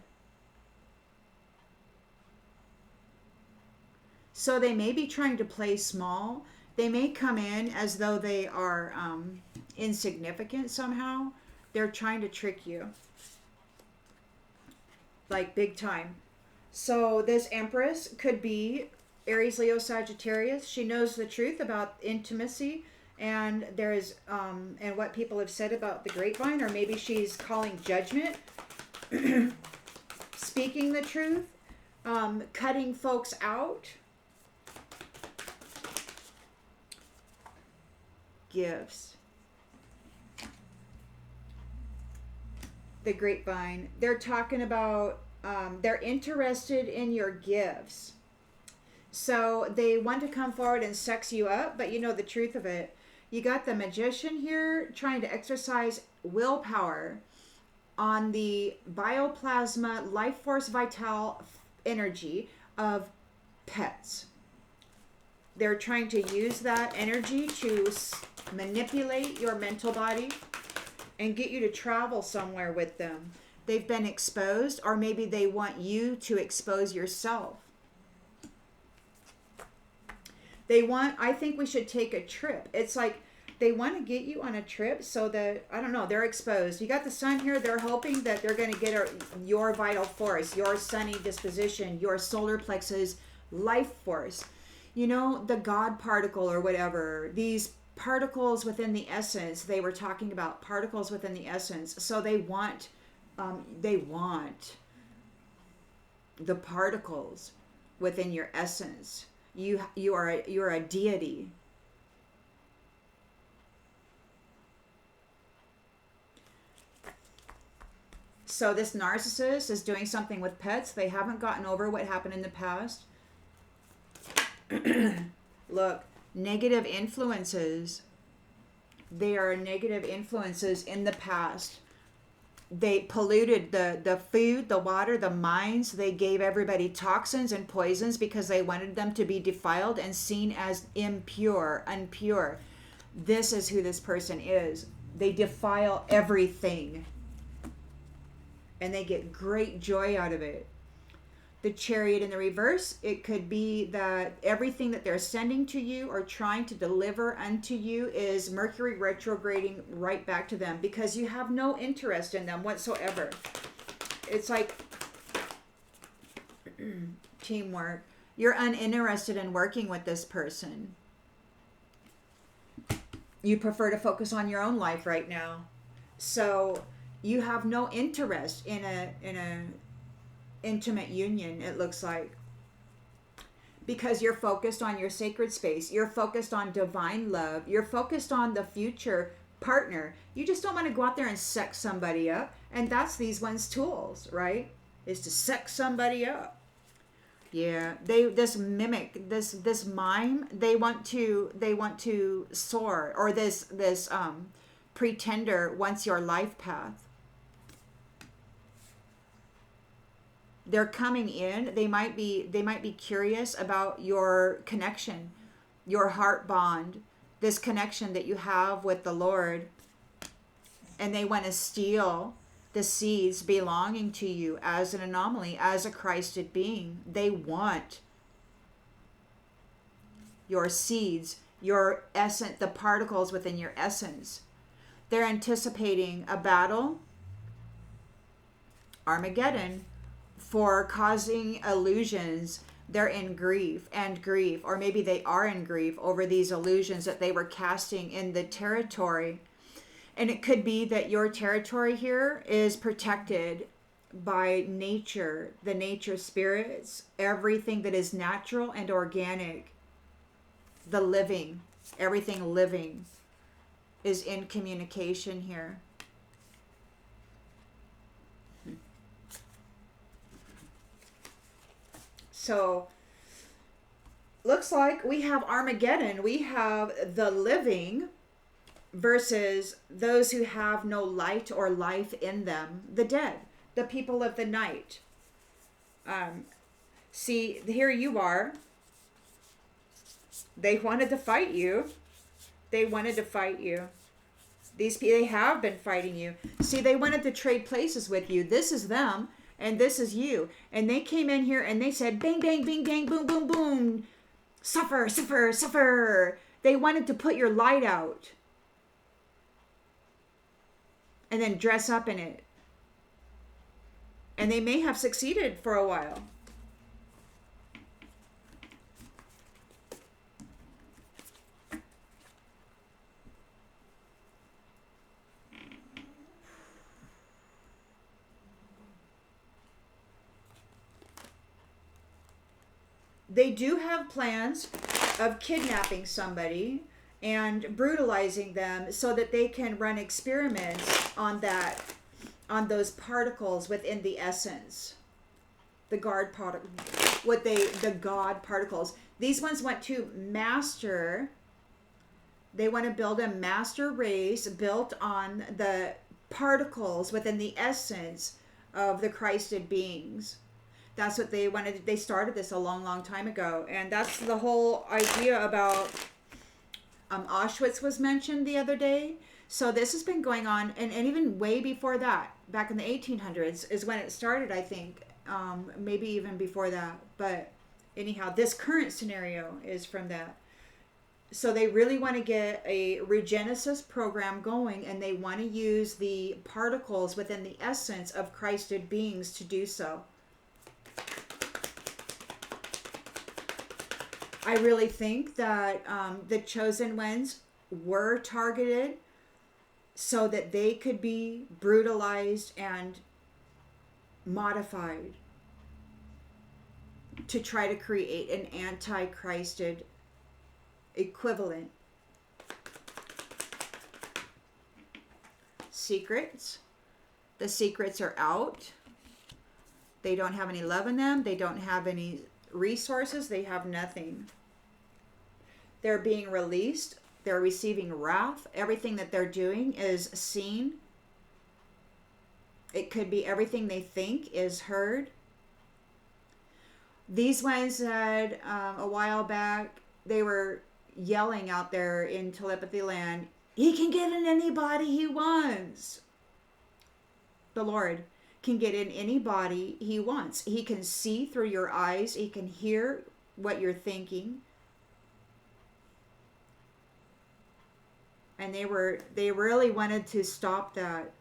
So they may be trying to play small. They may come in as though they are insignificant somehow. They're trying to trick you. Like big time. So this Empress could be Aries, Leo, Sagittarius. She knows the truth about intimacy. And there's and what people have said about the grapevine, or maybe she's calling judgment, speaking the truth, cutting folks out. Gifts. The grapevine. They're talking about they're interested in your gifts. So they want to come forward and sex you up, but you know the truth of it. You got the Magician here trying to exercise willpower on the bioplasma, life force, vital energy of pets. They're trying to use that energy to manipulate your mental body and get you to travel somewhere with them. They've been exposed, or maybe they want you to expose yourself. I think we should take a trip. It's like they want to get you on a trip so that, I don't know, they're exposed. You got the sun here. They're hoping that they're going to get your vital force, your sunny disposition, your solar plexus life force. You know, the God particle or whatever. These particles within the essence, they were talking about particles within the essence. So they want the particles within your essence. You're a deity. So this narcissist is doing something with pets. They haven't gotten over what happened in the past. Look, negative influences. They are negative influences in the past. They polluted the food, the water, the mines. They gave everybody toxins and poisons because they wanted them to be defiled and seen as impure, unpure. This is who this person is. They defile everything. And they get great joy out of it. The Chariot in the reverse, it could be that everything that they're sending to you or trying to deliver unto you is Mercury retrograding right back to them because you have no interest in them whatsoever. It's like teamwork. You're uninterested in working with this person. You prefer to focus on your own life right now. So you have no interest in a intimate union, it looks like, because you're focused on your sacred space. You're focused on divine love. You're focused on the future partner. You just don't want to go out there and sex somebody up. And that's these ones' tools, right? Is to sex somebody up. Yeah, this mimic, this mime, they want to soar, or this pretender wants your life path. They're coming in. They might be curious about your connection, your heart bond, this connection that you have with the Lord, and they want to steal the seeds belonging to you as an anomaly, as a Christed being. They want your seeds, your essence, the particles within your essence. They're anticipating a battle, Armageddon, for causing illusions. They're in grief, or maybe they are in grief over these illusions that they were casting in the territory. And it could be that your territory here is protected by nature, the nature spirits, everything that is natural and organic, the living, everything living is in communication here. So, looks like we have Armageddon. We have the living versus those who have no light or life in them, the dead, the people of the night. See, here you are. They wanted to fight you. They wanted to fight you. They have been fighting you. See, they wanted to trade places with you. This is them, and this is you. And they came in here and they said, bang, bang, bing, bang, boom, boom, boom. Suffer, suffer, suffer. They wanted to put your light out and then dress up in it. And they may have succeeded for a while. They do have plans of kidnapping somebody and brutalizing them so that they can run experiments on those particles within the essence, the God particles. These ones want to master. They want to build a master race built on the particles within the essence of the Christed beings. That's what they wanted. They started this a long, long time ago. And that's the whole idea about Auschwitz was mentioned the other day. So this has been going on, and even way before that, back in the 1800s is when it started, I think. Maybe even before that. But anyhow, this current scenario is from that. So they really want to get a Regenesis program going, and they want to use the particles within the essence of Christed beings to do so. I really think that the chosen ones were targeted so that they could be brutalized and modified to try to create an anti-Christed equivalent. Secrets. The secrets are out. They don't have any love in them. They don't have any resources. They have nothing. They're being released. They're receiving wrath. Everything that they're doing is seen. It could be everything they think is heard. These ones said a while back, they were yelling out there in telepathy land, he can get in anybody he wants. The Lord can get in any body he wants. He can see through your eyes. He can hear what you're thinking. And they really wanted to stop that.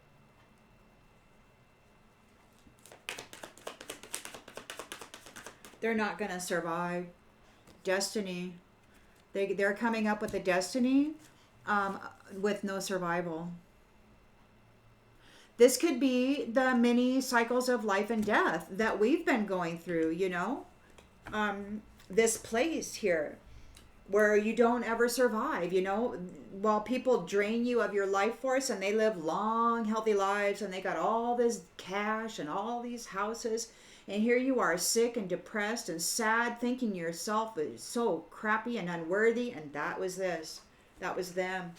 They're not going to survive. Destiny. They're coming up with a destiny with no survival. This could be the many cycles of life and death that we've been going through, you know. This place here where you don't ever survive, you know. While people drain you of your life force and they live long, healthy lives and they got all this cash and all these houses, And here you are, sick and depressed and sad, thinking yourself is so crappy and unworthy. And that was this. That was them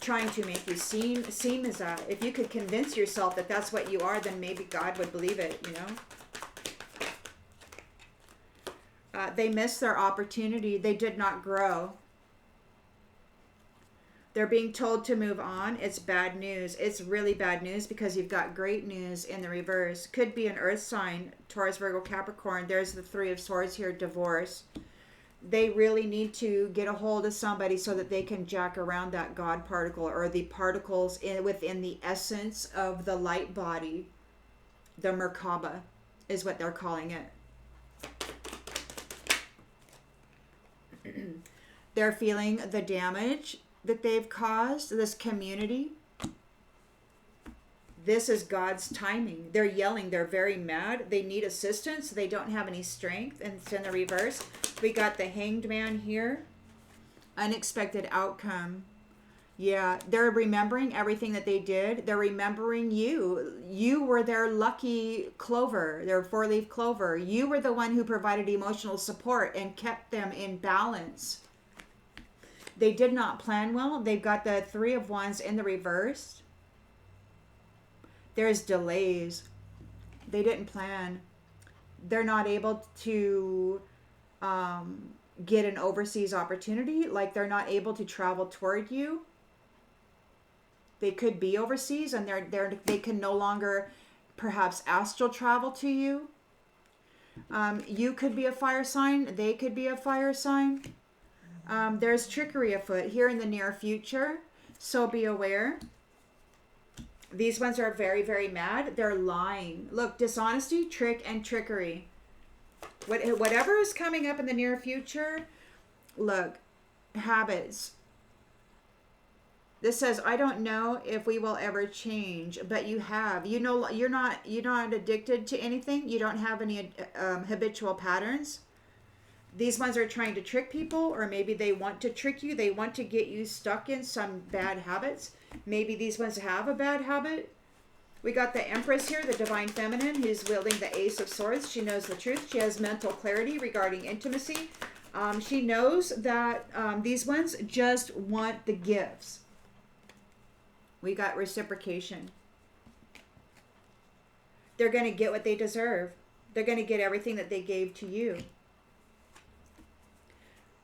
trying to make you seem as that. If you could convince yourself that that's what you are, then maybe God would believe it, you know. They missed their opportunity. They did not grow. They're being told to move on. It's bad news. It's really bad news because you've got great news in the reverse. Could be an earth sign, Taurus, Virgo, Capricorn. There's the Three of Swords here, divorce. They really need to get a hold of somebody so that they can jack around that God particle, or the particles within the essence of the light body. The Merkaba is what they're calling it. They're feeling the damage that they've caused this community. This is God's timing. They're yelling. They're very mad. They need assistance. They don't have any strength. And it's in the reverse. We got the Hanged Man here. Unexpected outcome. Yeah, they're remembering everything that they did. They're remembering you. You were their lucky clover, their four-leaf clover. You were the one who provided emotional support and kept them in balance. They did not plan well. They've got the Three of Wands in the reverse. There's delays. They didn't plan. They're not able to get an overseas opportunity. Like, they're not able to travel toward you. They could be overseas and they can no longer perhaps astral travel to you. You could be a fire sign. They could be a fire sign. There's trickery afoot here in the near future. So be aware. These ones are very, very mad. They're lying. Look, dishonesty, trick, and trickery. Whatever is coming up in the near future, look, habits. This says, I don't know if we will ever change, but you have. You know, you're not addicted to anything. You don't have any habitual patterns. These ones are trying to trick people, or maybe they want to trick you. They want to get you stuck in some bad habits. Maybe these ones have a bad habit. We got the Empress here, the Divine Feminine, who's wielding the Ace of Swords. She knows the truth. She has mental clarity regarding intimacy. She knows that these ones just want the gifts. We got reciprocation. They're going to get what they deserve. They're going to get everything that they gave to you.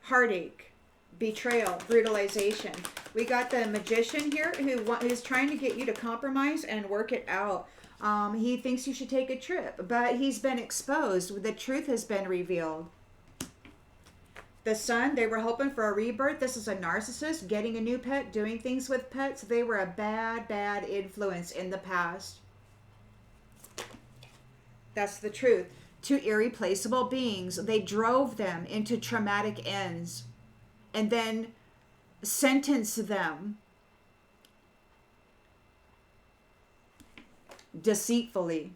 Heartache, betrayal, brutalization. We got the Magician here who's trying to get you to compromise and work it out. He thinks you should take a trip, but he's been exposed. The truth has been revealed. The Sun, they were hoping for a rebirth. This is a narcissist, getting a new pet, doing things with pets. They were a bad, bad influence in the past. That's the truth. Two irreplaceable beings. They drove them into traumatic ends and then sentenced them deceitfully,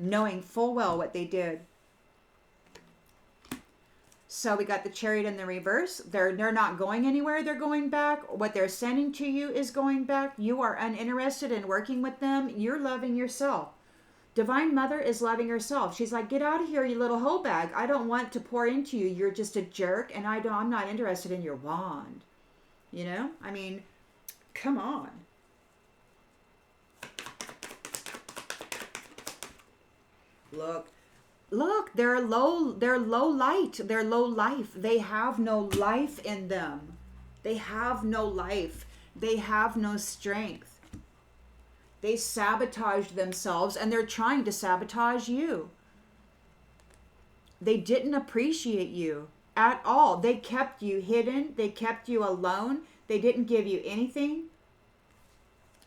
knowing full well what they did. So we got the Chariot in the reverse. They're not going anywhere. They're going back. What they're sending to you is going back. You are uninterested in working with them. You're loving yourself. Divine Mother is loving herself. She's like, get out of here, you little hoe bag. I don't want to pour into you. You're just a jerk, and I'm not interested in your wand. You know? I mean, come on. Look, they're low light. They're low life. They have no life in them. They have no life. They have no strength. They sabotaged themselves, and they're trying to sabotage you. They didn't appreciate you at all. They kept you hidden. They kept you alone. They didn't give you anything.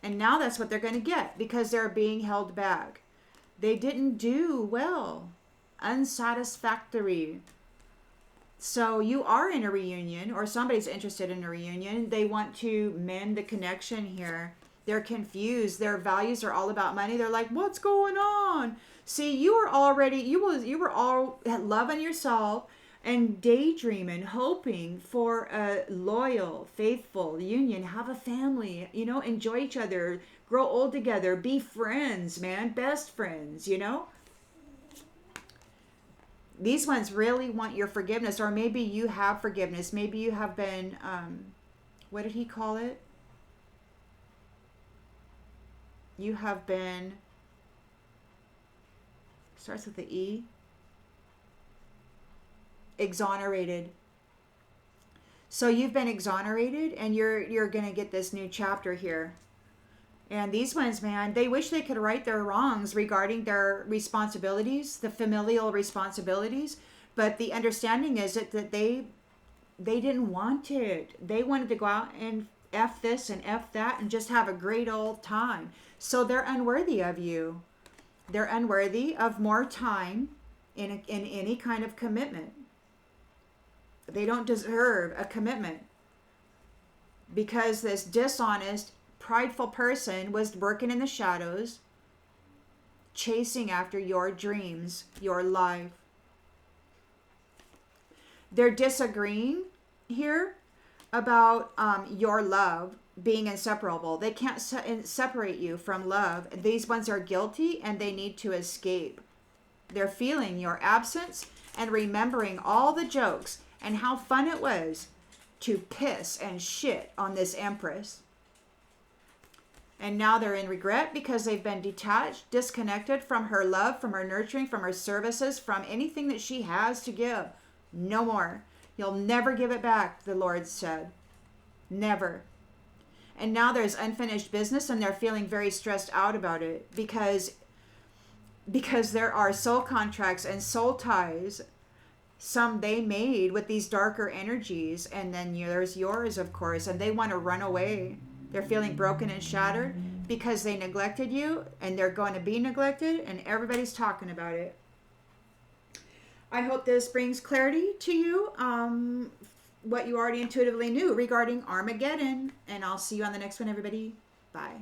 And now that's what they're going to get because they're being held back. They didn't do well. Unsatisfactory. So you are in a reunion, or somebody's interested in a reunion. They want to mend the connection here. They're confused. Their values are all about money. They're like, what's going on? See, you were all loving yourself and daydreaming, hoping for a loyal, faithful union, have a family, enjoy each other, grow old together, be friends, man, best friends, These ones really want your forgiveness, or maybe you have forgiveness. Maybe you have been, what did he call it? You have been, starts with the E, exonerated. So you've been exonerated, and you're going to get this new chapter here. And these ones, man, they wish they could right their wrongs regarding their responsibilities, the familial responsibilities. But the understanding is that they didn't want it. They wanted to go out and F this and F that and just have a great old time. So they're unworthy of you. They're unworthy of more time in any kind of commitment. They don't deserve a commitment because this dishonest, prideful person was working in the shadows, chasing after your dreams, your life. They're disagreeing here about your love being inseparable. They can't separate you from love. These ones are guilty and they need to escape. They're feeling your absence and remembering all the jokes and how fun it was to piss and shit on this empress. And now they're in regret because they've been detached, disconnected from her love, from her nurturing, from her services, from anything that she has to give. No more. You'll never give it back, the Lord said. Never. And now there's unfinished business and they're feeling very stressed out about it because there are soul contracts and soul ties. Some they made with these darker energies, and then there's yours, of course, and they want to run away. They're feeling broken and shattered because they neglected you, and they're going to be neglected, and everybody's talking about it. I hope this brings clarity to you, what you already intuitively knew regarding Armageddon, and I'll see you on the next one, everybody. Bye.